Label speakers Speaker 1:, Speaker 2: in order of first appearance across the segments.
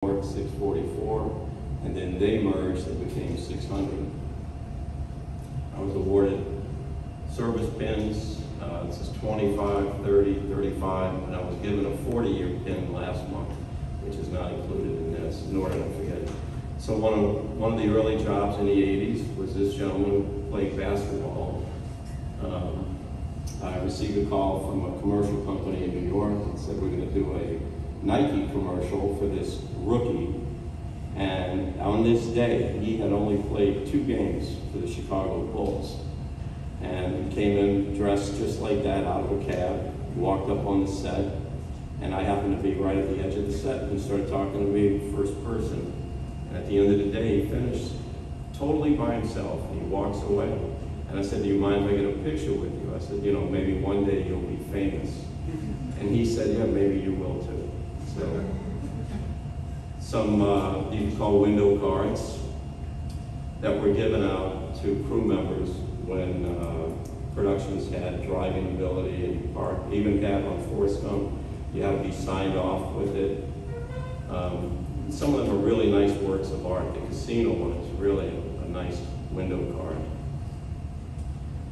Speaker 1: 644, and then they merged and became 600. I was awarded service pins. This is 25, 30, 35, and I was given a 40-year pin last month, which is not included in this, nor did I forget it. So one of the early jobs in the 80s was this gentleman who played basketball. I received a call from a commercial company in New York that said we're going to do a Nike commercial for this rookie. And on this day, he had only played 2 games for the Chicago Bulls. And he came in dressed just like that out of a cab, walked up on the set, and I happened to be right at the edge of the set and started talking to me first person. And at the end of the day, he finished totally by himself, and he walks away. And I said, do you mind if I get a picture with you? I said, you know, maybe one day you'll be famous. And he said, yeah, maybe you will too. So, some, you can call window cards that were given out to crew members when productions had driving ability and park. Even had on Forrest Gump, you had to be signed off with it. Some of them are really nice works of art. The casino one is really a nice window card.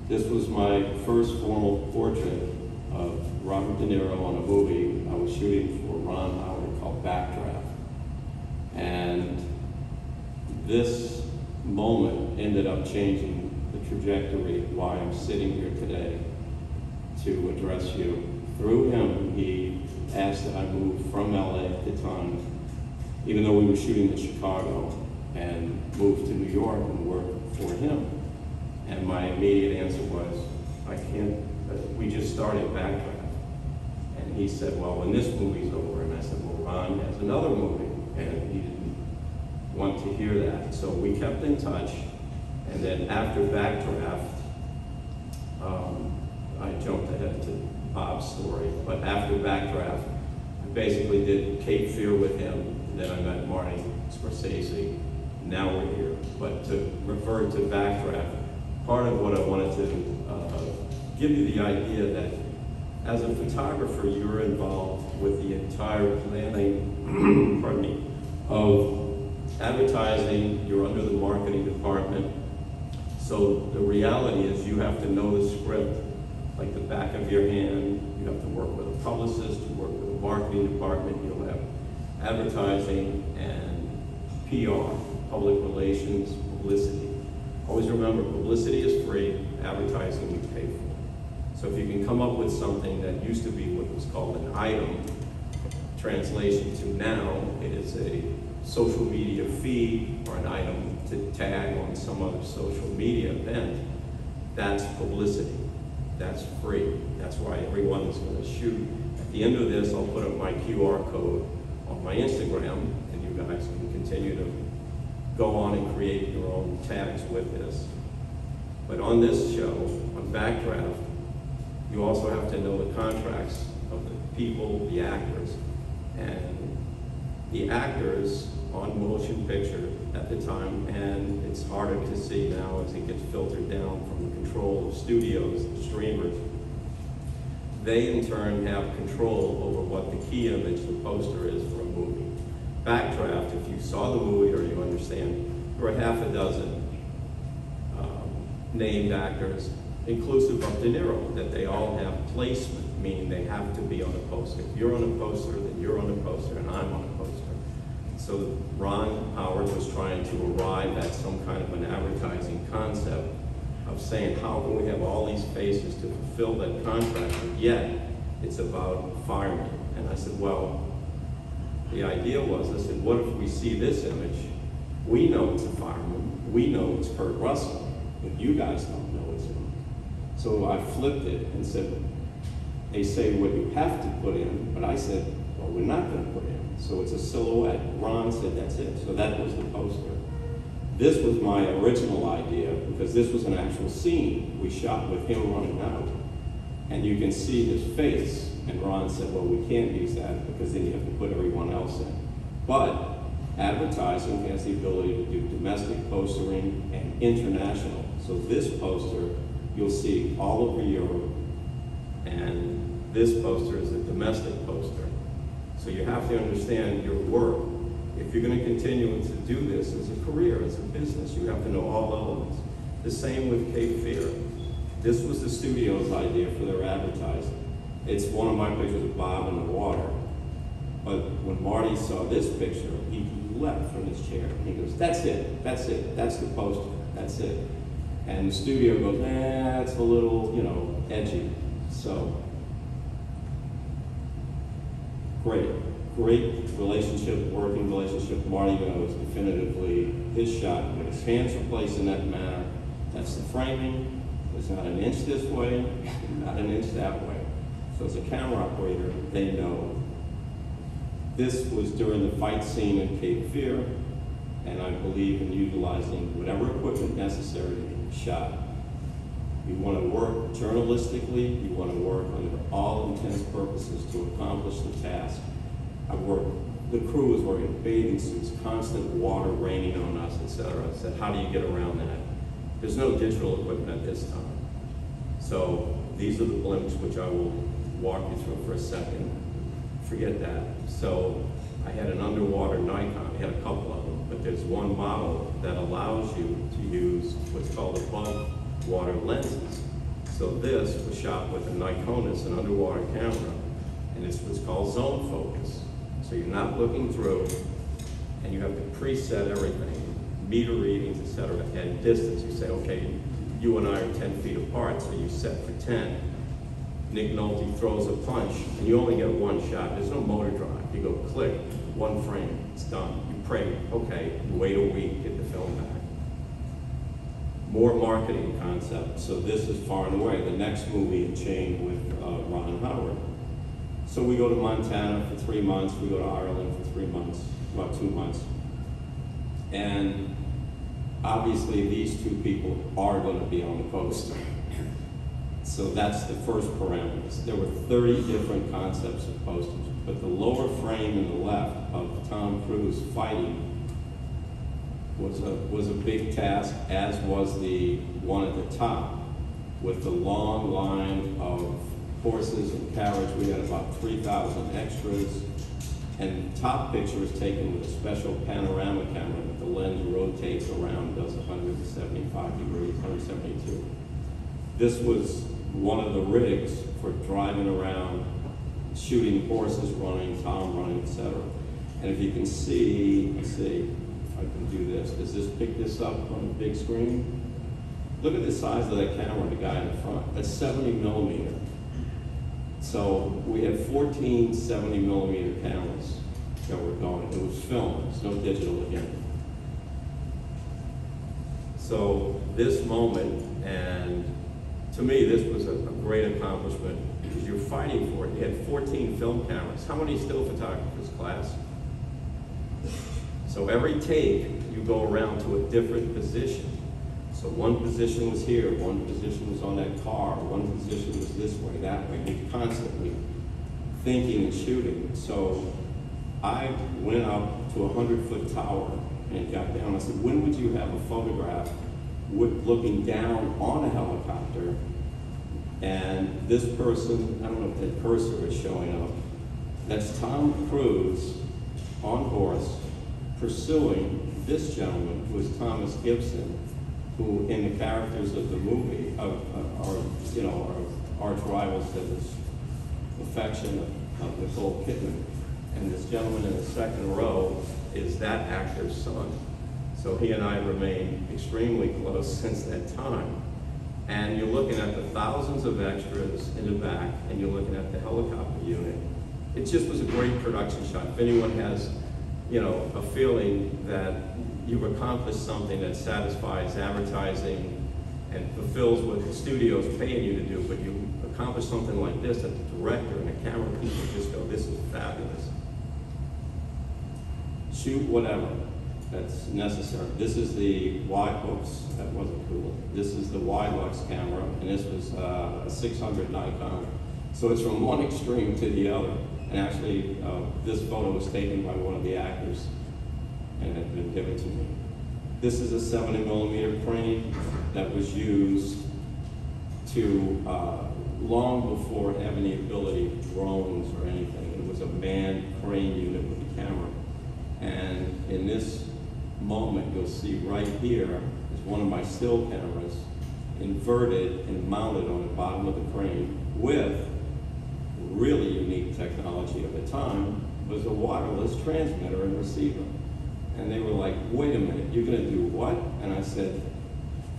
Speaker 1: This was my first formal portrait of Robert De Niro on a movie I was shooting for Ron Howard called Backdraft. And this moment ended up changing the trajectory of why I'm sitting here today to address you. Through him, he asked that I move from LA at the time, even though we were shooting in Chicago, and moved to New York and work for him. And my immediate answer was, I can't, we just started Backdraft. And he said, well, when this movie's over, and I said, well, Ron has another movie, and he didn't want to hear that. So we kept in touch, and then after Backdraft, I jumped ahead to Bob's story, but after Backdraft, I basically did Cape Fear with him, and then I met Marty Scorsese. Now we're here. But to refer to Backdraft, part of what I wanted to give you the idea that as a photographer, you're involved with the entire planning, pardon me, of advertising. You're under the marketing department. So the reality is you have to know the script like the back of your hand. You have to work with a publicist, you work with a marketing department, you'll have advertising and PR, public relations, publicity. Always remember, publicity is free, advertising we pay for. So if you can come up with something that used to be what was called an item, translation to now, it is a social media feed or an item to tag on some other social media event, that's publicity. That's free. That's why everyone is going to shoot. At the end of this, I'll put up my QR code on my Instagram, and you guys can continue to go on and create your own tags with this. But on this show, on Backdraft, you also have to know the contracts of the people, the actors. And the actors on motion picture at the time, and it's harder to see now as it gets filtered down from the control of studios and streamers, they in turn have control over what the key image, the poster is for a movie. Backdraft, if you saw the movie or you understand, there were half a dozen named actors, inclusive of De Niro, that they all have placement, meaning they have to be on a poster. If you're on a poster, then you're on a poster, and I'm on a poster. So Ron Howard was trying to arrive at some kind of an advertising concept of saying, how can we have all these faces to fulfill that contract, and yet it's about firemen. And I said, well, the idea was, I said, what if we see this image? We know it's a fireman. We know it's Kurt Russell, but you guys don't know it's him. So I flipped it and said, they say what you have to put in, but I said, well, we're not going to put in. So it's a silhouette. Ron said, that's it. So that was the poster. This was my original idea because this was an actual scene we shot with him running out. And you can see his face. And Ron said, well, we can't use that because then you have to put everyone else in. But advertising has the ability to do domestic postering and international. So this poster, you'll see all over Europe. And this poster is a domestic poster. So you have to understand your work if you're going to continue to do this as a career, as a business, you have to know all elements. The same with Cape Fear. This was the studio's idea for their advertising. It's one of my pictures of Bob in the water. But when Marty saw this picture, he leapt from his chair. He goes, that's it, that's the poster, that's it. And the studio goes, that's a little, you know, edgy. So, great relationship, working relationship. Marty knows definitively his shot. When his hands are placed in that manner, that's the framing. There's not an inch this way, not an inch that way. So as a camera operator, they know. This was during the fight scene in Cape Fear, and I believe in utilizing whatever equipment necessary to get the shot. You want to work journalistically, you want to work under all intents and purposes to accomplish the task. The crew was wearing bathing suits, constant water raining on us, etc. I said, how do you get around that? There's no digital equipment at this time. So these are the blimps which I will walk you through for a second. Forget that. So I had an underwater Nikon. I had a couple of them, but there's one model that allows you to use what's called above water lenses. So this was shot with a Nikonus, an underwater camera, and it's what's called zone focus. So you're not looking through, and you have to preset everything, meter readings, etc. And distance. You say, okay, you and I are 10 feet apart, so you set for 10. Nick Nolte throws a punch, and you only get one shot. There's no motor drive. You go click, one frame, it's done. You pray, okay, you wait a week, get the film back. More marketing concept. So this is far and away the next movie in chain with Ron Howard. So we go to Montana for 3 months. We go to Ireland for 3 months, about 2 months. And obviously these two people are going to be on the poster. So that's the first parameters. There were 30 different concepts of posters, but the lower frame in the left of Tom Cruise fighting was a big task, as was the one at the top with the long line of horses and carriage. We had about 3,000 extras. And the top picture is taken with a special panorama camera that the lens rotates around, does 175 degrees, 172. This was one of the rigs for driving around, shooting horses running, Tom running, etc. And if you can see, let's see if I can do this. Does this pick this up on a big screen? Look at the size of that camera, the guy in the front. That's 70 millimeter. So we had 14 70 millimeter cameras that were going. It was film, it's no digital again. So this moment, and to me this was a great accomplishment because you're fighting for it. You had 14 film cameras. How many still photographers, class? So every take, you go around to a different position. So one position was here, one position was on that car, one position was this way, that way. You're constantly thinking and shooting. So I went up to a 100-foot tower and got down. I said, when would you have a photograph looking down on a helicopter? And this person, I don't know if that cursor is showing up, that's Tom Cruise on horse pursuing this gentleman who is Thomas Gibson, who in the characters of the movie are arch rivals to this affection of Nicole Kidman. And this gentleman in the second row is that actor's son. So he and I remained extremely close since that time. And you're looking at the thousands of extras in the back, and you're looking at the helicopter unit. It just was a great production shot. If anyone has, a feeling that you've accomplished something that satisfies advertising and fulfills what the studio's paying you to do, but you accomplish something like this that the director and the camera people just go, this is fabulous. Shoot whatever that's necessary. This is the wide, oops, that wasn't cool. This is the wide lux camera, and this was a 600 Nikon. So it's from one extreme to the other. And actually, this photo was taken by one of the actors and had been given to me. This is a 70 millimeter crane that was used to, long before it had any ability of drones or anything. It was a manned crane unit with a camera. And in this moment, you'll see right here is one of my still cameras inverted and mounted on the bottom of the crane with really unique technology of the time, was a wireless transmitter and receiver. And they were like, wait a minute, you're gonna do what? And I said,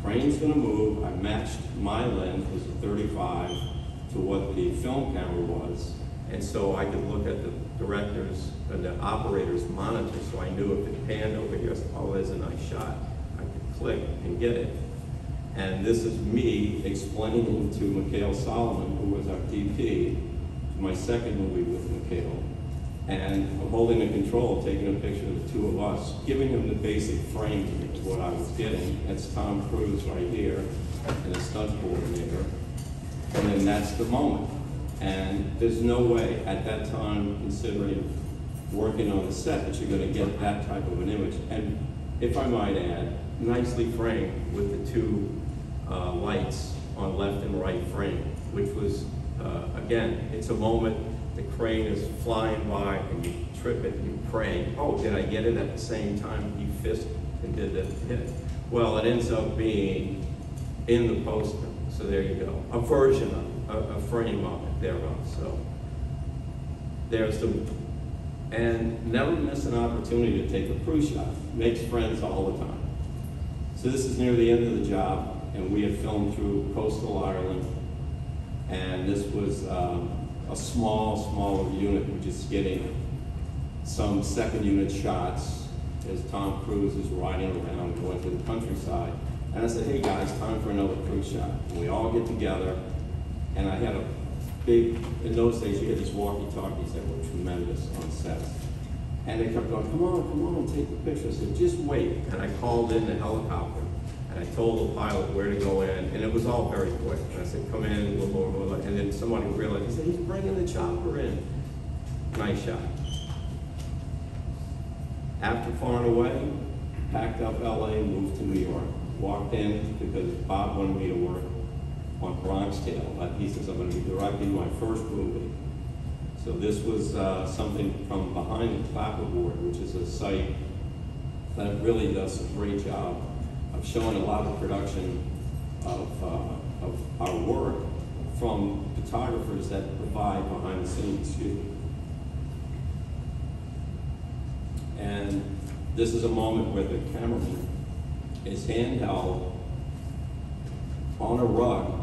Speaker 1: crane's gonna move. I matched my lens, was a 35, to what the film camera was. And so I could look at the director's, the operator's monitor, so I knew if it panned over here, I said, oh, there's a nice shot. I could click and get it. And this is me explaining to Mikhail Solomon, who was our DP, my second movie with Mikhail. And I'm holding the control, taking a picture of the two of us, giving him the basic frame of what I was getting. That's Tom Cruise right here, and the stunt coordinator. And then that's the moment. And there's no way at that time, considering working on the set, that you're gonna get that type of an image. And if I might add, nicely framed with the two lights on left and right frame, which was, again, it's a moment, the crane is flying by and you trip it and you pray, oh, did I get it at the same time you fist and did the hit? Well, it ends up being in the poster, so there you go. A version of it, a frame of it thereof, so. There's the, and never miss an opportunity to take a crew shot. Makes friends all the time. So this is near the end of the job, and we had filmed through coastal Ireland, and this was a smaller unit. We're just getting some second unit shots as Tom Cruise is riding around going to the countryside. And I said, hey guys, time for another crew shot. And we all get together, and I had a big, in those days you had these walkie-talkies that were tremendous on sets. And they kept going, come on, take the picture. I said, just wait. And I called in the helicopter, and I told the pilot where to go in, and it was all very quick. And I said, come in, a little more, and then somebody realized, he said, he's bringing the chopper in. Nice shot. After Far and Away, packed up LA, moved to New York. Walked in because Bob wanted me to work on Bronx Tale. He says, I'm going to be directing my first movie. So this was something from behind the clapperboard, which is a site that really does a great job of showing a lot of production of our work from photographers that provide behind the scenes. And this is a moment where the cameraman is handheld on a rug,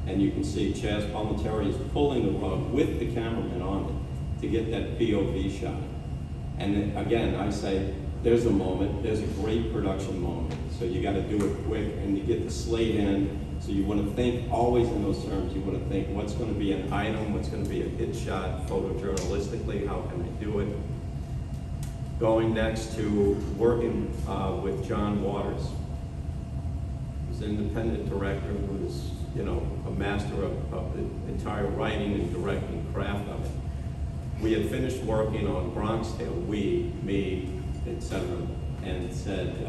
Speaker 1: and you can see Chaz Palminteri is pulling the rug with the cameraman on it to get that POV shot. And then, again, I say, there's a moment, there's a great production moment. So you gotta do it quick, and you get the slate in, so you wanna think always in those terms. You wanna think what's gonna be an item, what's gonna be a hit shot photojournalistically, how can I do it? Going next to working with John Waters, who's an independent director who's, you know, a master of the entire writing and directing craft of it. We had finished working on Bronx Tale, me, etc., and said,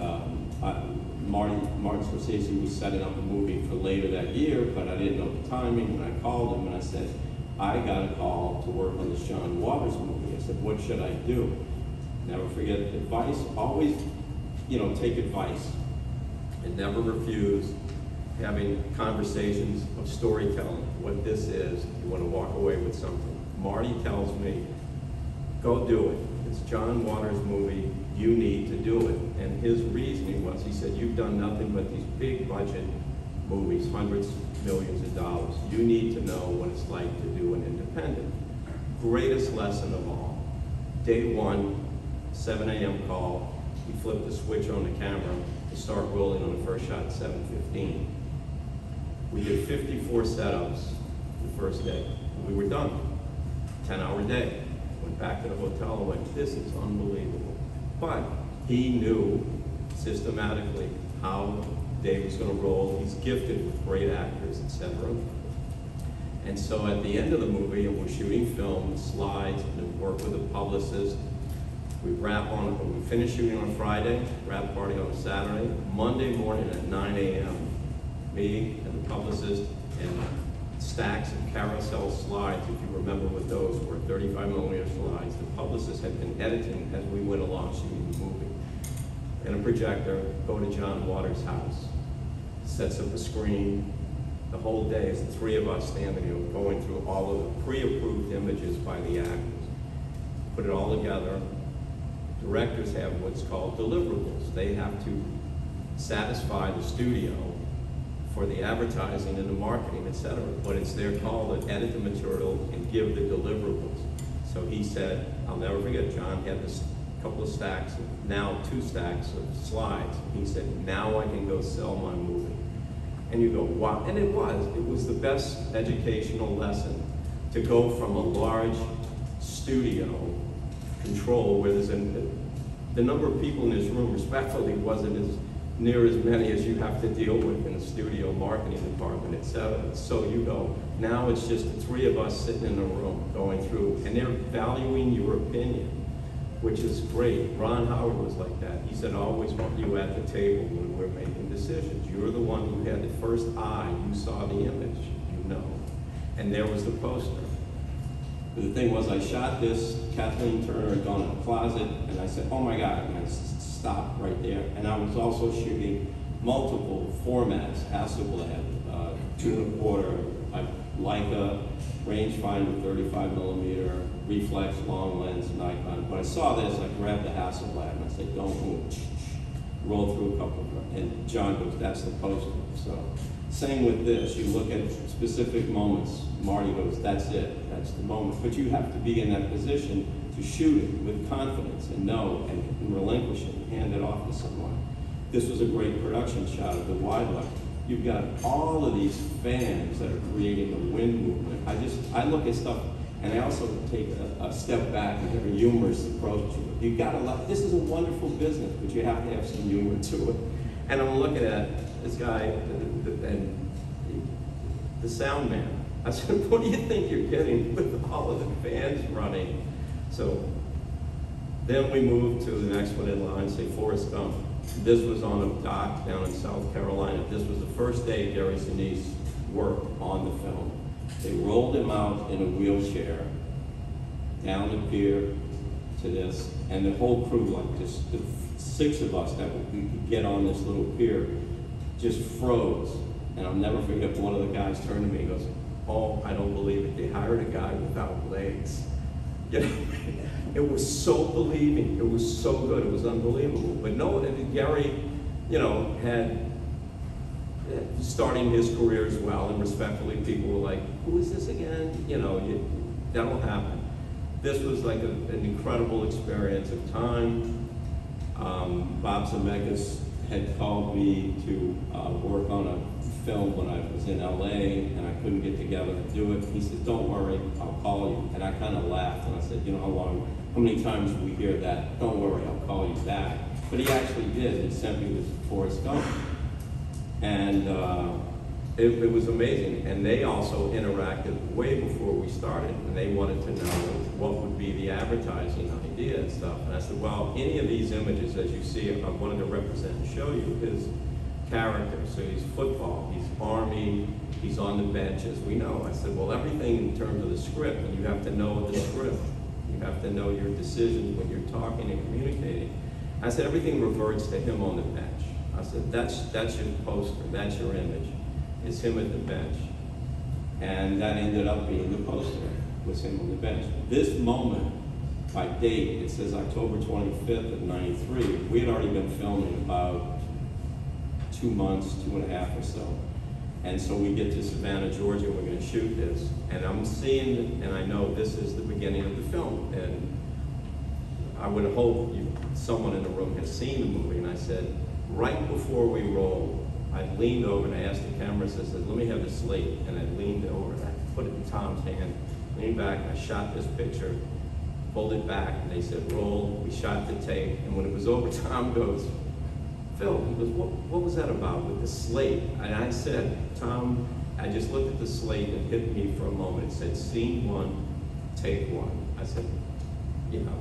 Speaker 1: Martin Scorsese was setting up a movie for later that year, but I didn't know the timing, and I called him and I said, I got a call to work on this John Waters movie. I said, what should I do? Never forget advice, always, you know, take advice and never refuse having conversations of storytelling, what this is. You want to walk away with something. Marty tells me, go do it. It's John Waters' movie, you need to do it. And his reasoning was, he said, you've done nothing but these big budget movies, hundreds of millions of dollars. You need to know what it's like to do an independent. Greatest lesson of all. Day one, 7 a.m. call, he flipped the switch on the camera to start rolling on the first shot at 7:15. We did 54 setups the first day. We were done. 10-hour day. Went back to the hotel and went, this is unbelievable. But he knew systematically how Dave was going to roll. He's gifted with great actors, etc. And so at the end of the movie, and we're shooting film, slides, and work with a publicist. We finish shooting on Friday, wrap party on Saturday. Monday morning at 9 a.m., me and the publicist and stacks of carousel slides, if you remember what those were, 35mm slides. The publicist had been editing as we went along shooting the movie. And a projector, go to John Waters' house, sets up a screen. The whole day is the three of us standing here going through all of the pre-approved images by the actors. Put it all together. Directors have what's called deliverables. They have to satisfy the studio for the advertising and the marketing, etc. But it's their call to edit the material and give the deliverables. So he said, I'll never forget, John had this couple of stacks, now 2 stacks of slides. He said, now I can go sell my movie. And you go, wow, and it was the best educational lesson to go from a large studio control where there's the number of people in this room respectfully wasn't as near as many as you have to deal with in the studio marketing department, etc. So you go, now it's just the 3 of us sitting in a room going through, and they're valuing your opinion, which is great. Ron Howard was like that. He said, I always want you at the table when we're making decisions. You're the one who had the first eye. You saw the image, you know. And there was the poster. The thing was, I shot this, Kathleen Turner had gone in the closet, and I said, oh my God, and I stopped right there. And I was also shooting multiple formats, Hasselblad, 2 1/4, like Leica, rangefinder, 35mm, reflex, long lens, Nikon. When I saw this, I grabbed the Hasselblad and I said, don't move. Roll through a couple of, and John goes, that's the poster. So, same with this. You look at specific moments. Marty goes, that's it. That's the moment. But you have to be in that position to shoot it with confidence and know and relinquish it and hand it off to someone. This was a great production shot of the wildlife. You've got all of these fans that are creating the wind movement. I look at stuff, and I also take a step back and have a humorous approach to it. You've got to love, this is a wonderful business, but you have to have some humor to it. And I'm looking at this guy, and the sound man. I said, what do you think you're getting with all of the fans running? So then we moved to the next one in line, say Forrest Gump. This was on a dock down in South Carolina. This was the first day Gary Sinise worked on the film. They rolled him out in a wheelchair down the pier to this, and the whole crew, like just the 6 of us that we could get on this little pier, just froze. And I'll never forget, one of the guys turned to me and goes, oh, I don't believe it. They hired a guy without legs. You know, it was so believing. It was so good. It was unbelievable. But no, Gary, you know, had starting his career as well, and respectfully, people were like, who is this again? You know, that'll happen. This was like an incredible experience of time. Bob Zemeckis had called me to work on a film when I was in LA, and I couldn't get together to do it. He said, don't worry, I'll call you. And I kind of laughed, and I said, you know, how many times do we hear that? Don't worry, I'll call you back. But he actually did. He sent me this Forrest Gump. And it was amazing. And they also interacted way before we started, and they wanted to know what would be the advertising idea and stuff. And I said, well, any of these images, as you see, I wanted to represent and show you his character. So he's football, he's Army, he's on the bench, as we know. I said, well, everything in terms of the script, and you have to know the script. You have to know your decisions when you're talking and communicating. I said, everything reverts to him on the bench. I said, that's your poster, that's your image. It's him at the bench. And that ended up being the poster, was him on the bench. This moment, by date, it says October 25th of '93. We had already been filming about 2 months, 2.5 or so. And so we get to Savannah, Georgia, we're gonna shoot this. And I'm seeing, and I know this is the beginning of the film. And I would hope someone in the room has seen the movie. And I said, right before we rolled, I leaned over and I asked the cameras, I said, let me have the slate. And I leaned over and I put it in Tom's hand, leaned back, and I shot this picture, pulled it back, and they said, roll. We shot the tape. And when it was over, Tom goes, Phil, he goes, what was that about with the slate? And I said, Tom, I just looked at the slate and it hit me for a moment. It said, scene 1, take 1. I said, you know,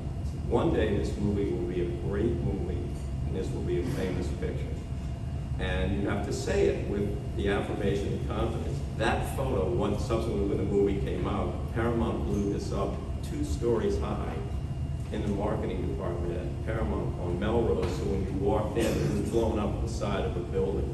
Speaker 1: one day this movie will be a great movie and this will be a famous picture. And you have to say it with the affirmation and confidence. That photo, once subsequently when the movie came out, Paramount blew this up 2 stories high in the marketing department at Paramount on Melrose. So when you walked in, it was blown up the side of a building.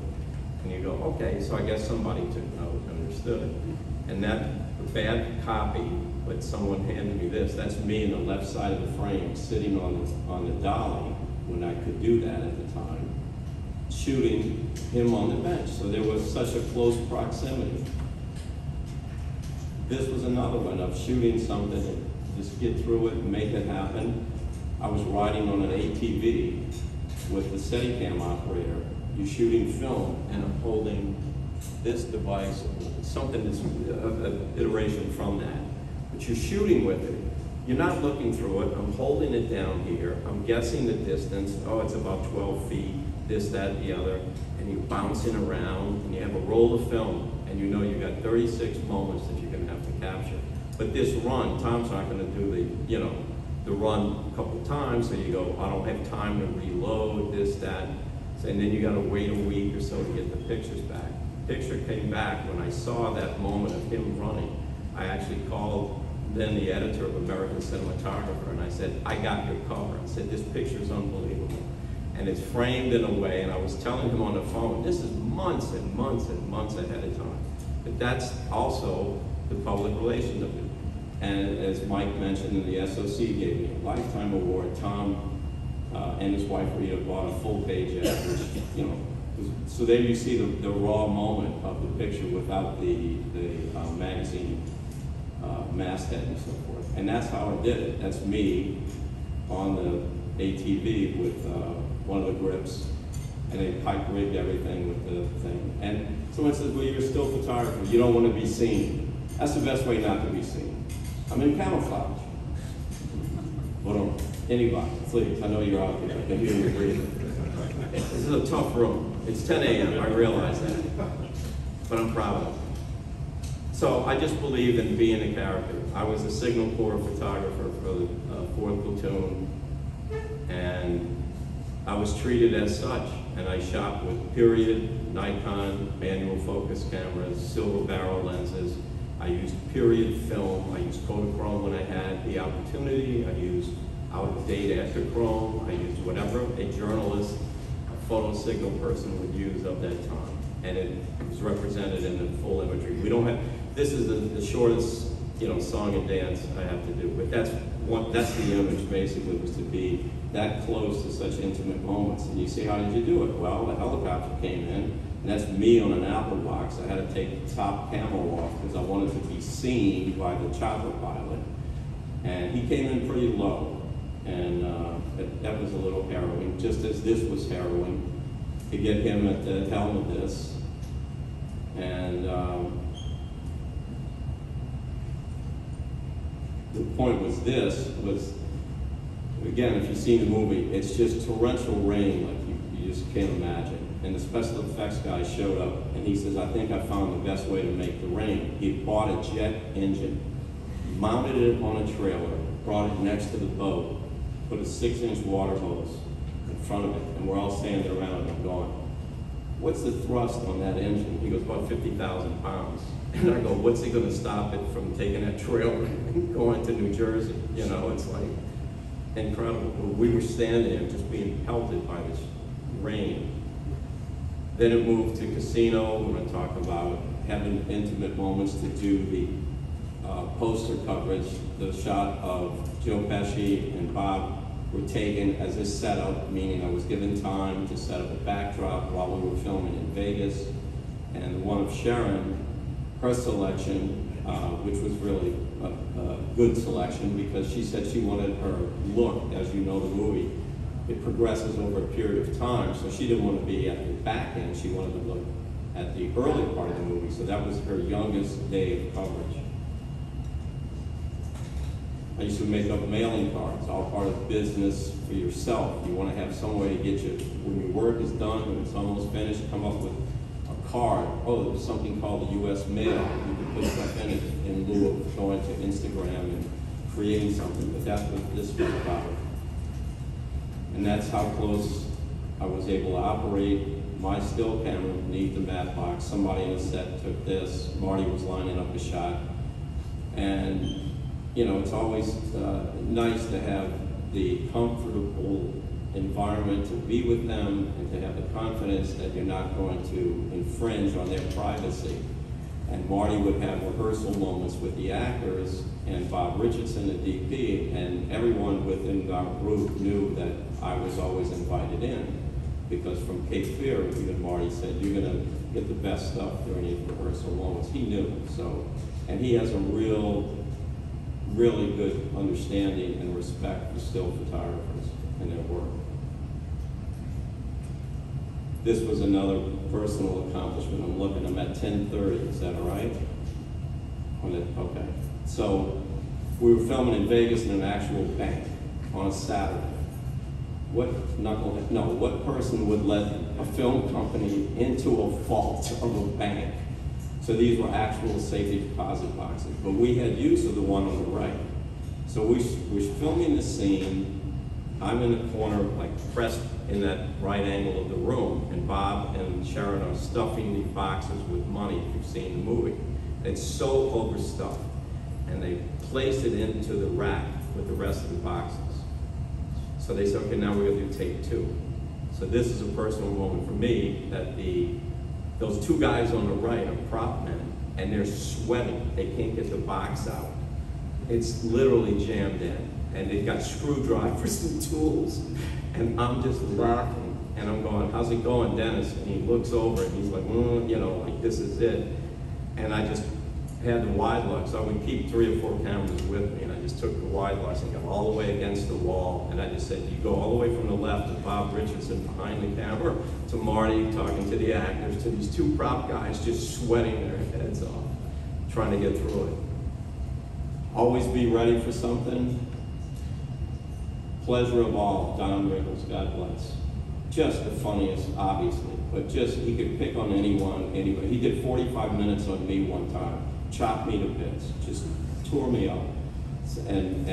Speaker 1: And you go, okay, so I guess somebody took note, understood it. And that bad copy, but someone handed me this, that's me in the left side of the frame, sitting on the dolly when I could do that at the time, shooting him on the bench. So there was such a close proximity. This was another one of shooting something and just get through it and make it happen. I was riding on an ATV with the Steadicam operator. You're shooting film and I'm holding this device, something that's an iteration from that. But you're shooting with it. You're not looking through it. I'm holding it down here. I'm guessing the distance. Oh, it's about 12 feet, this, that, the other. And you're bouncing around and you have a roll of film and you know you got 36 moments that you're gonna have to capture. But this run, Tom's not gonna do the run a couple times, so you go, I don't have time to reload, this, that. And then you gotta wait a week or so to get the pictures back. Picture came back when I saw that moment of him running. I actually called then the editor of American Cinematographer and I said, I got your cover. I said, this picture's unbelievable. And it's framed in a way, and I was telling him on the phone, this is months and months and months ahead of time. But that's also the public relations of it. And as Mike mentioned, in the SOC gave me a Lifetime Award. Tom and his wife Rita bought a full page ad, which, so there you see the raw moment of the picture without the magazine masthead and so forth. And that's how I did it. That's me on the ATV with one of the grips, and they pipe rigged everything with the thing. And someone says, well, you're a still photographer. You don't want to be seen. That's the best way not to be seen. I'm in camouflage. But anybody, please, I know you're out there. I can hear you breathing. This is a tough room. It's 10 a.m., I realize that. But I'm proud of it. So I just believe in being a character. I was a Signal Corps photographer for the 4th Platoon, and I was treated as such. And I shot with period, Nikon, manual focus cameras, silver barrel lenses. I used period film. I used Kodachrome when I had the opportunity. I used out-of-date Ektachrome. I used whatever a journalist, a photo signal person would use of that time. And it was represented in the full imagery. We don't have, this is the shortest, song and dance I have to do. But that's the image basically, was to be that close to such intimate moments. And you say, how did you do it? Well, the helicopter came in, and that's me on an Apple box. I had to take the top camo off because I wanted to be seen by the chopper pilot. And he came in pretty low, and that was a little harrowing, just as this was harrowing, to get him at the helm of this. And the point was again, if you've seen the movie, it's just torrential rain like you just can't imagine. And the special effects guy showed up and he says, I think I found the best way to make the rain. He bought a jet engine, mounted it on a trailer, brought it next to the boat, put a 6-inch water hose in front of it, and we're all standing around and I'm going, what's the thrust on that engine? He goes, about 50,000 pounds. And I go, what's it gonna stop it from taking that trailer and going to New Jersey? It's like incredible. We were standing there just being pelted by this rain. Then it moved to Casino. We're gonna talk about having intimate moments to do the poster coverage. The shot of Joe Pesci and Bob were taken as a setup, meaning I was given time to set up a backdrop while we were filming in Vegas. And the one of Sharon, her selection, which was really a good selection because she said she wanted her look, as you know the movie, it progresses over a period of time, so she didn't want to be at the back end, she wanted to look at the early part of the movie, so that was her youngest day of coverage. I used to make up mailing cards, all part of business for yourself. You want to have some way to get you, when your work is done, when it's almost finished, come up with a card. Oh, there's something called the US mail. You can put stuff in it in lieu of going to Instagram and creating something, but that's what this was about. And that's how close I was able to operate my still camera beneath the matte box. Somebody in the set took this. Marty was lining up a shot. And, you know, it's always nice to have the comfortable environment to be with them and to have the confidence that you're not going to infringe on their privacy. And Marty would have rehearsal moments with the actors and Bob Richardson, the DP, and everyone within our group knew that I was always invited in, because from Cape Fear, even Marty said, you're gonna get the best stuff during these rehearsal moments. He knew, so, and he has a really good understanding and respect for still photographers and their work. This was another personal accomplishment. I'm at 10:30, is that all right? Okay. So we were filming in Vegas in an actual bank on a Saturday. What person would let a film company into a vault of a bank? So these were actual safety deposit boxes, but we had use of the one on the right. So we're filming the scene. I'm in the corner, like pressed in that right angle of the room, and Bob and Sharon are stuffing the boxes with money, if you've seen the movie. It's so overstuffed, and they place it into the rack with the rest of the boxes. So they said, okay, now we're gonna do take two. So this is a personal moment for me, that those two guys on the right are prop men, and they're sweating. They can't get the box out. It's literally jammed in, and they've got screwdrivers and tools. And I'm just laughing, and I'm going, how's it going, Dennis? And he looks over, and he's like, you know, like, this is it. And I just had the wide lux. I would keep 3 or 4 cameras with me, and I just took the wide lux and got all the way against the wall, and I just said, you go all the way from the left to Bob Richardson behind the camera, to Marty talking to the actors, to these 2 prop guys just sweating their heads off, trying to get through it. Always be ready for something. Pleasure of all, Don Rickles, God bless. Just the funniest, obviously, but just, he could pick on anyone, anybody. He did 45 minutes on me one time, chopped me to bits, just tore me up. And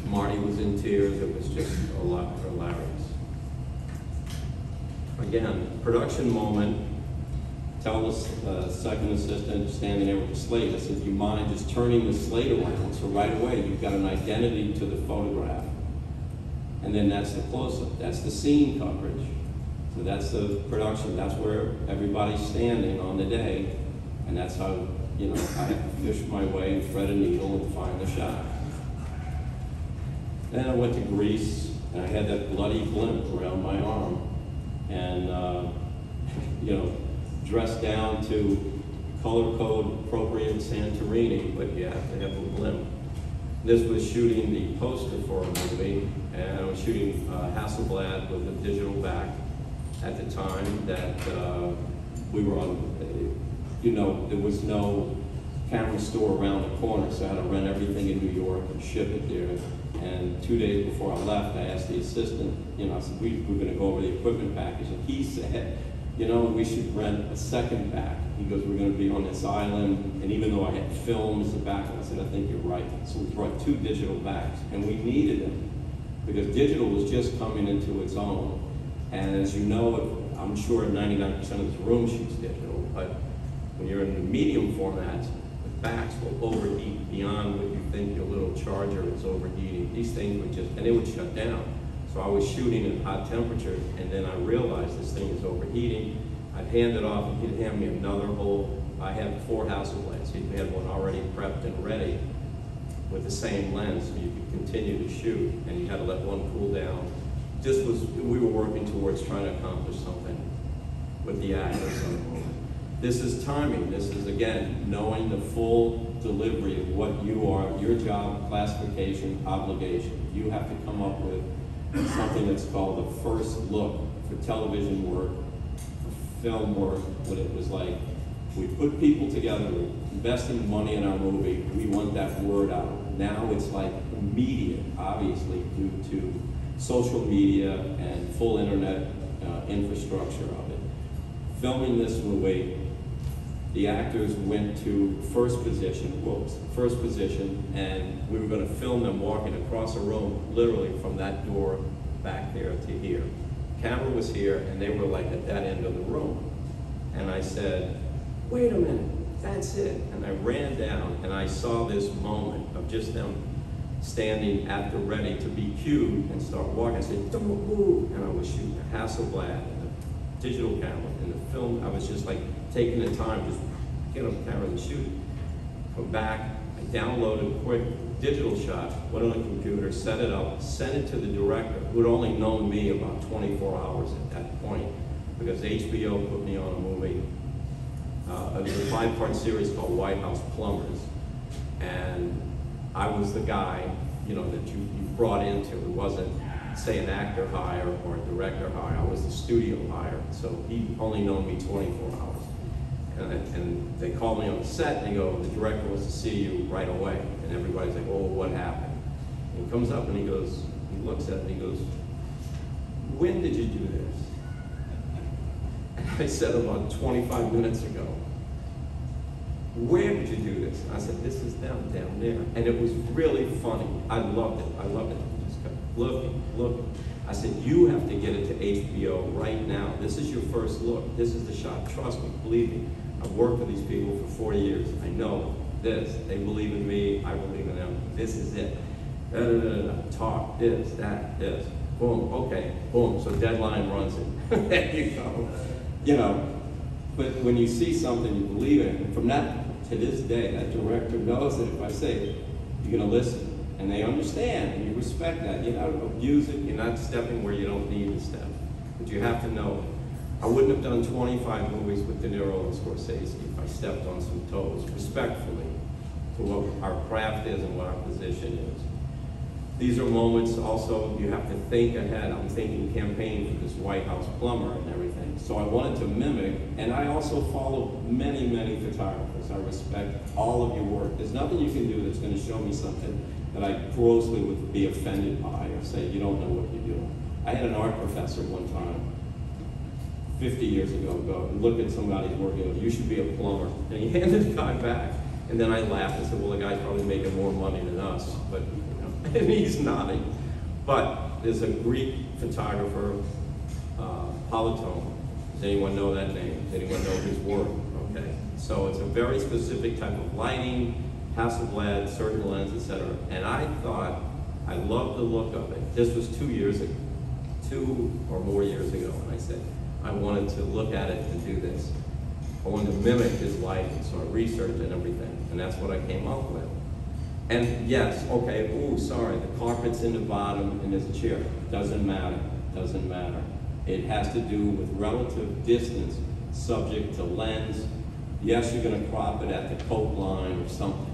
Speaker 1: Marty was in tears. It was just a lot hilarious. Again, production moment. Tell the second assistant standing there with the slate, I said, do you mind just turning the slate around? So right away, you've got an identity to the photograph. And then that's the close-up. That's the scene coverage. So that's the production. That's where everybody's standing on the day. And that's how, you know, I have to fish my way and thread a needle and find the shot. Then I went to Greece, and I had that bloody blimp around my arm. And, you know, dressed down to color code appropriate Santorini, but you have to have a blimp. This was shooting the poster for a movie, and I was shooting Hasselblad with a digital back at the time that we were on, you know, there was no camera store around the corner, so I had to rent everything in New York and ship it there. And 2 days before I left, I asked the assistant, you know, I said, we're gonna go over the equipment package, and he said, you know, we should rent a second back. He goes, we're going to be on this island, and even though I had films, the back, I said, I think you're right. So we brought 2 digital backs, and we needed them because digital was just coming into its own. And as you know, I'm sure 99% of this room shoots digital, but when you're in the medium formats, the backs will overheat beyond what you think your little charger is overheating. These things would just, and they would shut down. So I was shooting at hot temperature, and then I realized this thing is overheating. I'd hand it off, and he'd hand me another whole. I had 4 Hasselblads. He had one already prepped and ready with the same lens, so you could continue to shoot, and you had to let one cool down. Just was, we were working towards trying to accomplish something with the actors on the movie. This is timing. This is, again, knowing the full delivery of what you are, your job, classification, obligation. You have to come up with something that's called the first look for television work, for film work, what it was like. We put people together, we're investing money in our movie, we want that word out. Now it's like immediate, obviously, due to social media and full internet infrastructure of it. Filming this movie, the actors went to first position, and we were going to film them walking across a room, literally from that door back there to here. camera was here, and they were like at that end of the room. And I said, wait a minute, that's it. And I ran down, and I saw this moment of just them standing at the ready to be cued and start walking. I said, don't move. And I was shooting a Hasselblad and a digital camera and the film. I was just like taking the time, just get on the camera and shoot it. Come back, I downloaded a quick digital shot, went on the computer, set it up, sent it to the director, who had only known me about 24 hours at that point, because HBO put me on a movie. It was a 5-part series called House Plumbers. And I was the guy, you know, that you brought into. It wasn't, say, an actor hire or a director hire. I was the studio hire. So he only known me 24 hours. And they called me on the set, and they go, the director wants to see you right away. And everybody's like, oh, what happened? And he comes up and he goes, he looks at me and he goes, when did you do this? And I said, about 25 minutes ago. Where did you do this? And I said, this is down there. And it was really funny. I loved it. I loved it. He just kept looking. I said, you have to get it to HBO right now. This is your first look. This is the shot. Trust me, believe me. I've worked with these people for 40 years. I know this. They believe in me. I believe in them. This is it. Talk, this, that, this. Boom, okay, boom. So deadline runs it. There you go. You know, but when you see something you believe in, and from that to this day, that director knows that if I say it, you're going to listen. And they understand, and you respect that. You're not abuse it. You're not stepping where you don't need to step. But you have to know. I wouldn't have done 25 movies with De Niro and Scorsese if I stepped on some toes, respectfully, to what our craft is and what our position is. These are moments also you have to think ahead. I'm thinking campaign for this White House plumber and everything. So I wanted to mimic, and I also follow many, many photographers. I respect all of your work. There's nothing you can do that's going to show me something that I grossly would be offended by or say, you don't know what you're doing. I had an art professor one time, 50 years ago, go and look at somebody's work and go, you should be a plumber. And he handed the guy back. And then I laughed and said, well, the guy's probably making more money than us. But, you know, and he's nodding. But there's a Greek photographer, Polytone. Does anyone know that name? Does anyone know his work? Okay. So it's a very specific type of lighting, Hasselblad, certain lens, etc. And I thought, I loved the look of it. This was 2 years ago, 2 or more years ago, and I said, I wanted to look at it and do this. I wanted to mimic his lighting, so I researched and everything, and that's what I came up with. And yes, okay, ooh, sorry, the carpet's in the bottom and there's a chair. Doesn't matter, doesn't matter. It has to do with relative distance, subject to lens. Yes, you're gonna crop it at the coat line or something.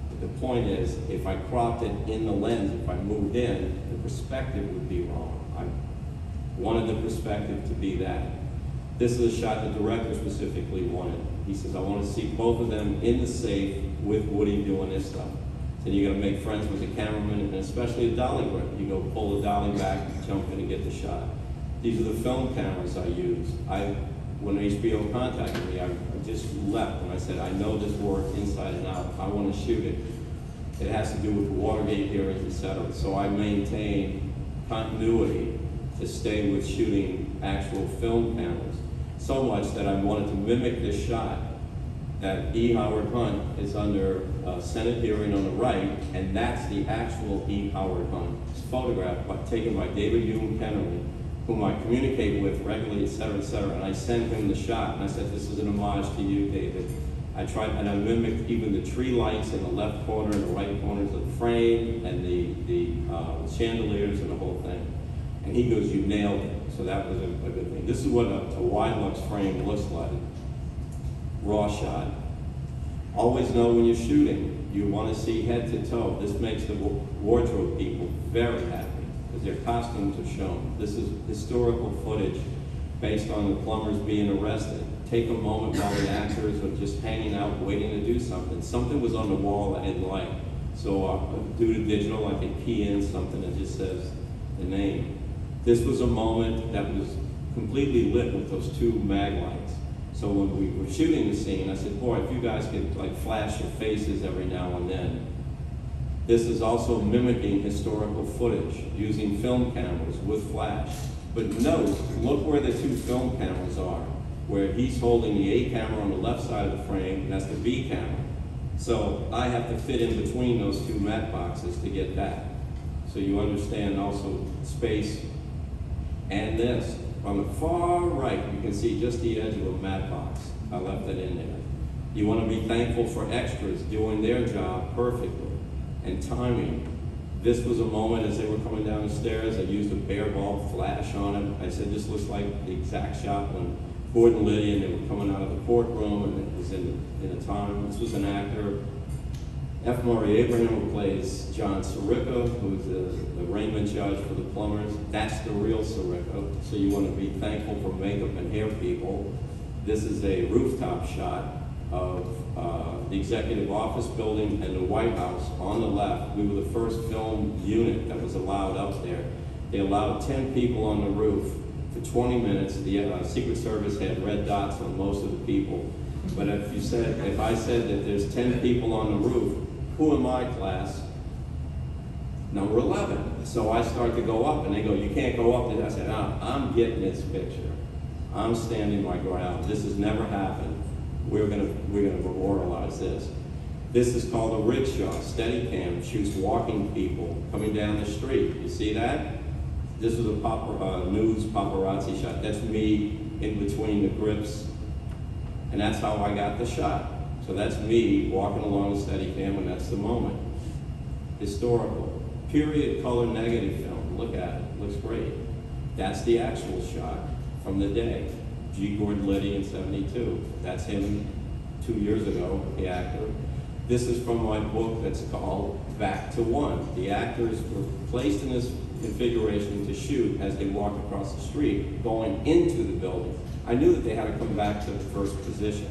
Speaker 1: But the point is, if I cropped it in the lens, if I moved in, the perspective would be wrong. I wanted the perspective to be that. This is a shot the director specifically wanted. He says, I want to see both of them in the safe with Woody doing this stuff. So you gotta make friends with the cameraman, and especially a dolly grip. You go pull the dolly back, jump in and get the shot. These are the film cameras I use. When HBO contacted me, I just left and I said, I know this work inside and out. I want to shoot it. It has to do with the Watergate hearings, etc. So I maintain continuity to stay with shooting actual film cameras. So much that I wanted to mimic this shot that E. Howard Hunt is under a Senate hearing on the right, and that's the actual E. Howard Hunt. It's photographed, taken by David Hume Kennerly, whom I communicate with regularly, etc., etc. And I sent him the shot, and I said, this is an homage to you, David. I tried, and I mimicked even the tree lights in the left corner and the right corners of the frame, and the chandeliers and the whole thing. And he goes, you nailed it. So that was a good thing. This is what a wide lux frame looks like. Raw shot. Always know when you're shooting, you want to see head to toe. This makes the wardrobe people very happy because their costumes are shown. This is historical footage based on the plumbers being arrested. Take a moment while the actors are just hanging out, waiting to do something. Something was on the wall I didn't like. So due to digital, I could key in something that just says the name. This was a moment that was completely lit with those two mag lights. So when we were shooting the scene, I said, boy, if you guys could like flash your faces every now and then. This is also mimicking historical footage, using film cameras with flash. But note, look where the two film cameras are, where he's holding the A camera on the left side of the frame, and that's the B camera. So I have to fit in between those two matte boxes to get that. So you understand also space. And this, on the far right, you can see just the edge of a matte box. I left it in there. You want to be thankful for extras doing their job perfectly and timing. This was a moment as they were coming down the stairs. I used a bare bulb flash on it. I said, this looks like the exact shot when Gordon Liddy and they were coming out of the courtroom, and it was in a time. This was an actor, F. Murray Abraham, who plays John Sirica, who's the arraignment judge for the Plumbers. That's the real Sirica. So you want to be thankful for makeup and hair people. This is a rooftop shot of the executive office building and the White House on the left. We were the first film unit that was allowed up there. They allowed 10 people on the roof for 20 minutes. The Secret Service had red dots on most of the people. But if I said that there's 10 people on the roof, who in my class? Number 11. So I start to go up, and they go, you can't go up there. I said, I'm getting this picture. I'm standing my ground. This has never happened. We're gonna memorialize this. This is called a rickshaw. Steadicam shoots walking people coming down the street. You see that? This is a news paparazzi shot. That's me in between the grips, and that's how I got the shot. So that's me walking along the Steadicam, and that's the moment. Historical. Period color negative film. Look at it. Looks great. That's the actual shot from the day. G. Gordon Liddy in '72. That's him 2 years ago, the actor. This is from my book that's called Back to One. The actors were placed in this configuration to shoot as they walked across the street, going into the building. I knew that they had to come back to the first position.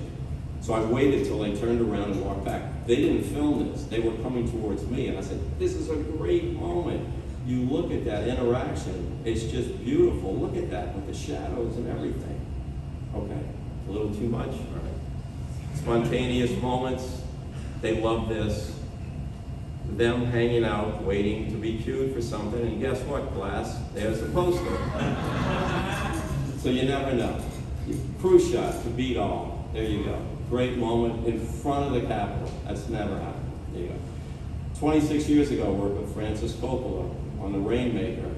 Speaker 1: So I waited till they turned around and walked back. They didn't film this. They were coming towards me, and I said, this is a great moment. You look at that interaction. It's just beautiful. Look at that with the shadows and everything. Okay, a little too much? All right. Spontaneous moments. They love this. Them hanging out, waiting to be cued for something, and guess what, class? There's a poster. So you never know. Cruise shot to beat all. There you go. Great moment in front of the Capitol. That's never happened. There you go. 26 years ago, I worked with Francis Coppola on The Rainmaker.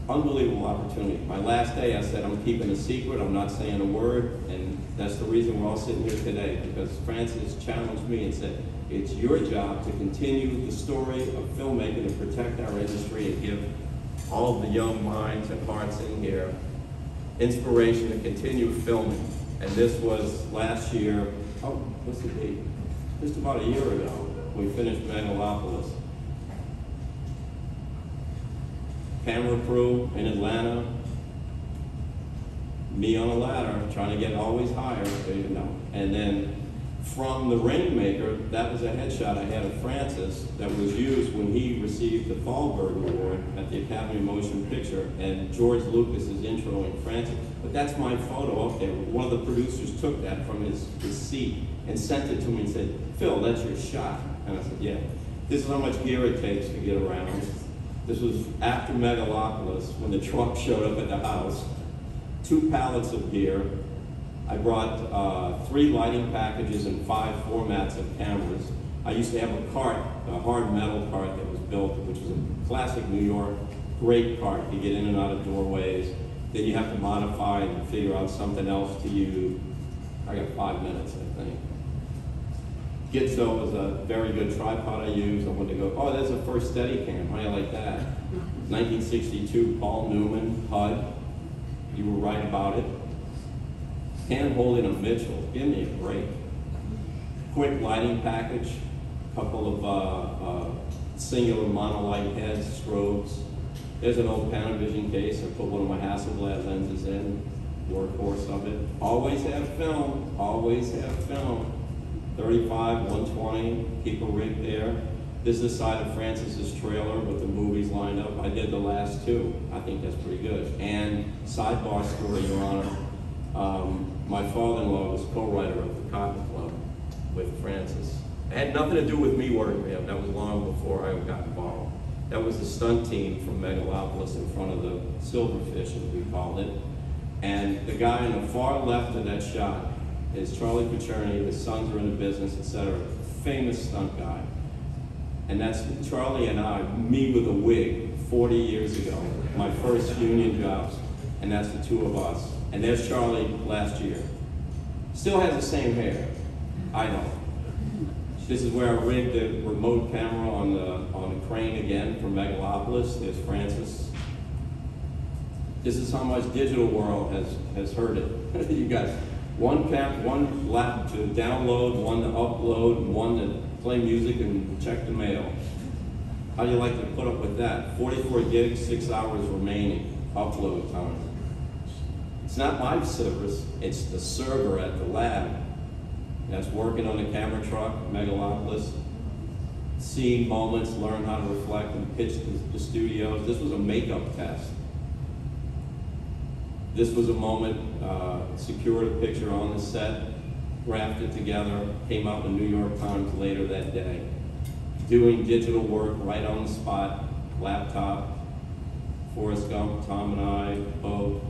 Speaker 1: Unbelievable opportunity. My last day, I said, I'm keeping a secret, I'm not saying a word, and that's the reason we're all sitting here today, because Francis challenged me and said, it's your job to continue the story of filmmaking and protect our industry and give all the young minds and hearts in here inspiration to continue filming. And this was last year, what's the date? Just about a year ago, we finished Megalopolis. Camera crew in Atlanta, me on a ladder, trying to get always higher, you know. And then from The Rainmaker, that was a headshot I had of Francis that was used when he received the Thalberg Award at the Academy of Motion Picture, and George Lucas is introing Francis. But that's my photo up there. One of the producers took that from his seat and sent it to me and said, Phil, that's your shot. And I said, yeah. This is how much gear it takes to get around. This was after Megalopolis, when the truck showed up at the house. 2 pallets of gear. I brought 3 lighting packages and 5 formats of cameras. I used to have a cart, a hard metal cart that was built, which was a classic New York, great cart. You get in and out of doorways. Then you have to modify and figure out something else to use. I got 5 minutes, I think. Gitzo was a very good tripod I used. I wanted to go, oh, there's a first Steadicam. How do you like that? 1962, Paul Newman, HUD. You were right about it. Hand holding a Mitchell. Give me a break. Quick lighting package. A couple of singular monolight heads, strobes. There's an old Panavision case. I put one of my Hasselblad lenses in. Workhorse of it. Always have film. Always have film. 35, 120, keep a rig there. This is the side of Francis's trailer with the movies lined up. I did the last 2. I think that's pretty good. And sidebar story, Your Honor. My father-in-law was co-writer of the Cotton Club with Francis. It had nothing to do with me working with him. That was long before I got involved. That was the stunt team from Megalopolis in front of the Silverfish, as we called it. And the guy on the far left of that shot is Charlie Pacerni. His sons are in the business, etc. Famous stunt guy. And that's Charlie and I, me with a wig, 40 years ago, my first union jobs, and that's the two of us. And there's Charlie last year. Still has the same hair. I know. This is where I rigged the remote camera on the crane again from Megalopolis. There's Francis. This is how much digital world has hurt it. You got one lap to download, one to upload, and one to play music and check the mail. How do you like to put up with that? 44 gigs, 6 hours remaining upload time. It's not my service, it's the server at the lab that's working on the camera truck, Megalopolis, seeing moments, learn how to reflect and pitch the studios. This was a makeup test. This was a moment, secured a picture on the set, graphed it together, came out in the New York Times later that day. Doing digital work right on the spot, laptop, Forrest Gump, Tom and I, boat,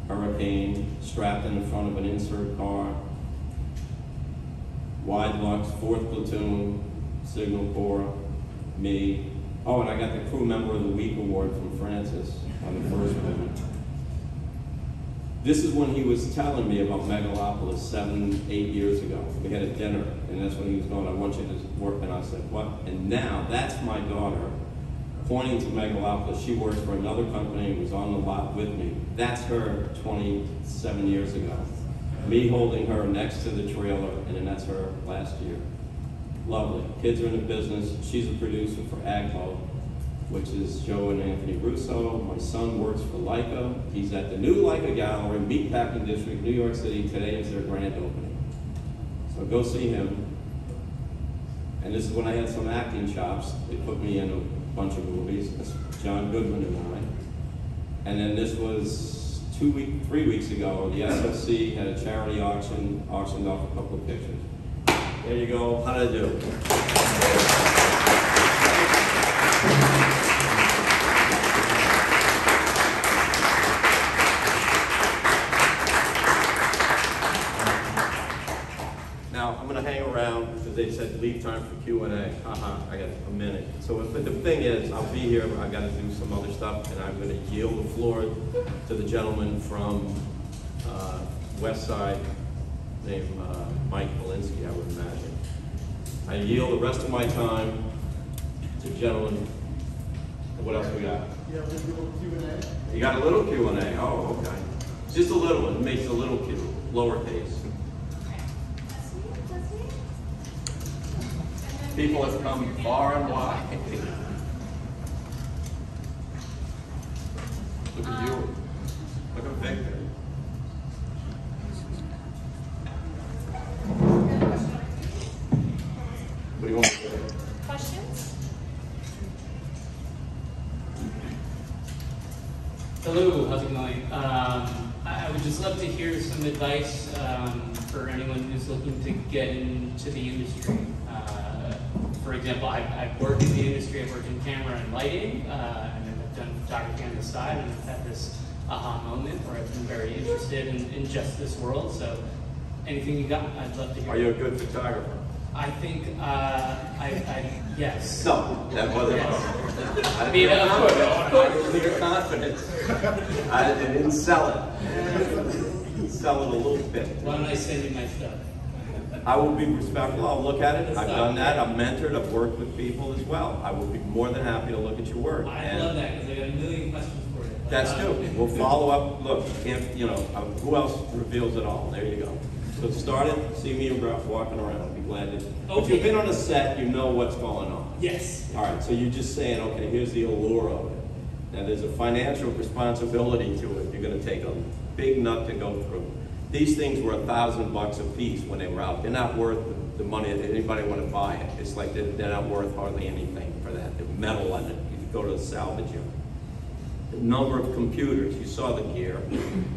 Speaker 1: hurricane, strapped in the front of an insert car, Wide Lux, 4th Platoon, Signal Corps, me. Oh, and I got the Crew Member of the Week award from Francis on the first one. This is when he was telling me about Megalopolis 7, 8 years ago. We had a dinner, and that's when he was going, I want you to work, and I said, what? And now, that's my daughter, pointing to Megalopolis. She works for another company and was on the lot with me. That's her 27 years ago. Me holding her next to the trailer, and then that's her last year. Lovely. Kids are in the business. She's a producer for Agmo, which is Joe and Anthony Russo. My son works for Leica. He's at the new Leica Gallery, Meatpacking District, New York City. Today is their grand opening. So go see him. And this is when I had some acting chops. They put me in a bunch of movies. That's John Goodman and I. And then this was 3 weeks ago, the SOC had a charity auction, auctioned off a couple of pictures. There you go. How did I do? Now, I'm going to hang around because they said leave time for Q&A. I got a minute. So but the thing is, I'll be here, but I've got to do some other stuff, and I'm going to yield the floor to the gentleman from West Side named Mike Polinsky, I would imagine. I yield the rest of my time to gentlemen. What else we got?
Speaker 2: Yeah, we'll do a little Q&A.
Speaker 1: You got a little Q&A. Oh, okay. Just a little one. It makes it a little cute, lowercase. People have come far and wide. Look at you. Look at Victor. What do you want to say?
Speaker 3: Questions?
Speaker 4: Hello, how's it going? I would just love to hear some advice for anyone who's looking to get into the industry. For example, I've worked in the industry, I've worked in camera and lighting, and then I've done photography on the side, and I've had this aha moment where I've been very interested in just this world. So anything you got, I'd love to hear.
Speaker 1: Are you a good photographer?
Speaker 4: I think, yes.
Speaker 1: No, that wasn't.
Speaker 4: Yes.
Speaker 1: I mean, of course, your confidence. I didn't sell it. Sell it a little bit.
Speaker 4: Why don't I send you my stuff?
Speaker 1: I will be respectful. I'll look at it. I've done that. I've mentored. I've worked with people as well. I will be more than happy to look at your work.
Speaker 4: I love that because I got a million questions for you.
Speaker 1: That's good. We'll follow up. Look, you can't, who else reveals it all? There you go. So start it. See me walking around. I'll be glad to.
Speaker 4: Okay.
Speaker 1: If you've been on a set, you know what's going on.
Speaker 4: Yes.
Speaker 1: All right. So you're just saying, okay, here's the allure of it. Now there's a financial responsibility to it. You're going to take a big nut to go through. These things were $1,000 a piece when they were out. They're not worth the money that anybody want to buy it. It's like they're not worth hardly anything for that. The metal on it, you go to the salvage yard. The number of computers, you saw the gear.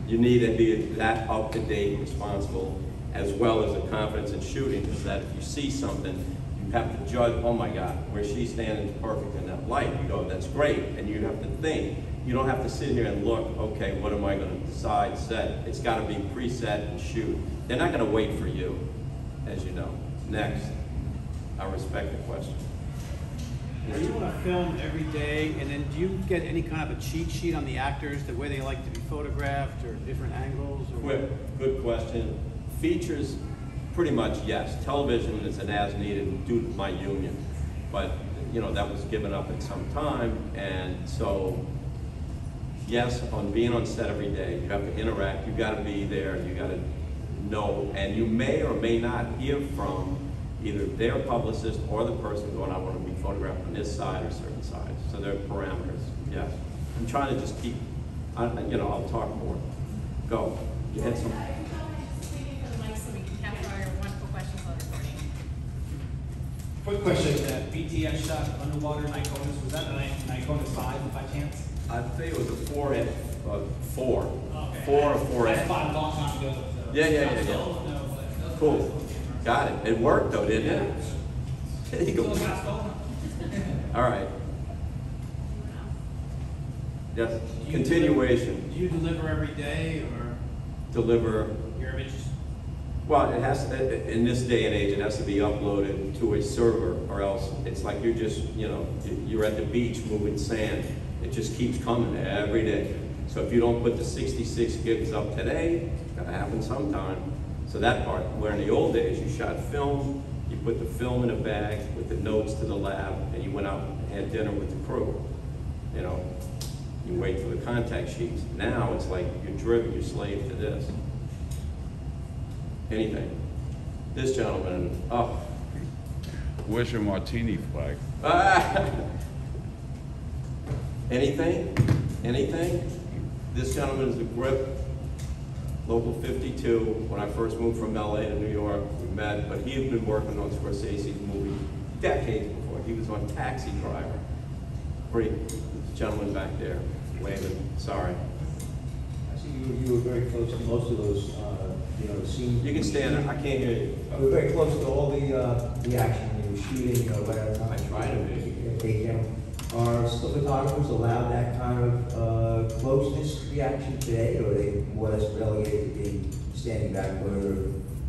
Speaker 1: You need to be that up to date, responsible, as well as the confidence in shooting, is that if you see something, You have to judge, oh my God, where she's standing is perfect in that light. You go, that's great, and you have to think. You don't have to sit here and look, okay, what am I gonna decide, set? It's gotta be preset and shoot. They're not gonna wait for you, as you know. Next, I respect the question.
Speaker 3: Are you on a film every day, and then do you get any kind of a cheat sheet on the actors, the way they like to be photographed, or different angles? Or...
Speaker 1: Good question. Features, pretty much yes. Television is an as needed due to my union, but you know that was given up at some time, and so yes, on being on set every day, you have to interact. You got to be there. You got to know, and you may or may not hear from either their publicist or the person going, I want to be photographed on this side or certain side. So there are parameters, yes. I'm trying to just keep, you know, I'll talk more. Go. You had some.
Speaker 5: If you don't mind just speaking for the mic so we can capture all your wonderful questions on recording.
Speaker 2: Quick question, that BTS shot underwater Nikonus, was that a Nikonus 5 by chance?
Speaker 1: I'd say it was a 4 and 4.
Speaker 2: Okay.
Speaker 1: 4 or 4.
Speaker 2: That's fine, a long time ago. So
Speaker 1: Yeah. Cool. Got it. It worked though, didn't it? There you go. All right. Yes. Continuation.
Speaker 3: Do you deliver every day, or
Speaker 1: Deliver.
Speaker 3: your images?
Speaker 1: Well, it has to, in this day and age, it has to be uploaded to a server, or else it's like you're just, you know, you're at the beach moving sand. It just keeps coming every day. So if you don't put the 66 gigs up today, it's gonna happen sometime. So that part, where in the old days, you shot film, you put the film in a bag with the notes to the lab, and you went out and had dinner with the crew. You know, you wait for the contact sheets. Now it's like you're driven, you're slave to this. Anything. This gentleman, oh.
Speaker 6: Where's your martini flag?
Speaker 1: Anything? Anything? This gentleman is a grip, local 52. When I first moved from LA to New York, we met, but he had been working on Scorsese's movie decades before. He was on Taxi Driver. Great gentleman back there, waving, sorry.
Speaker 7: I see you were very close to most of those, you know, scenes.
Speaker 1: You can stand, I can't hear you.
Speaker 7: You were very close to all the action you were shooting, you know, right on time.
Speaker 1: I try to be.
Speaker 7: Are still photographers allowed that kind of closeness to the action today, or are they more or less relegated to being standing back where?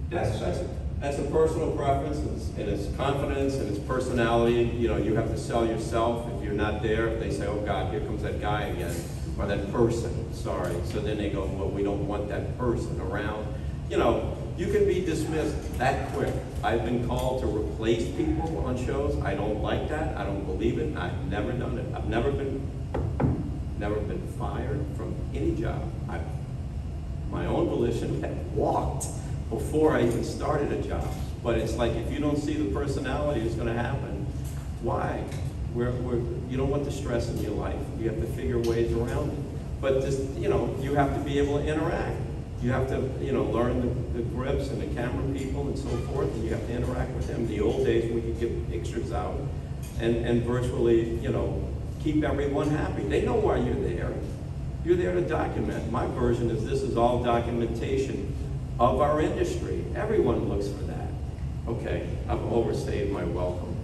Speaker 1: That's a personal preference, and it's confidence, and it's personality. You know, you have to sell yourself. If you're not there, if they say, oh God, here comes that guy again, or that person, sorry. So then they go, well, we don't want that person around. You know, you can be dismissed that quick. I've been called to replace people on shows. I don't like that. I don't believe it. I've never done it. I've never been fired from any job. My own volition had walked before I even started a job. But it's like, if you don't see the personality that's gonna happen, why? You don't want the stress in your life. You have to figure ways around it. But just, you know, you have to be able to interact. You have to, you know, learn the grips and the camera people and so forth, and you have to interact with them. The old days, we could get pictures out and virtually, you know, keep everyone happy. They know why you're there. You're there to document. My version is this is all documentation of our industry. Everyone looks for that. Okay, I've overstayed my welcome.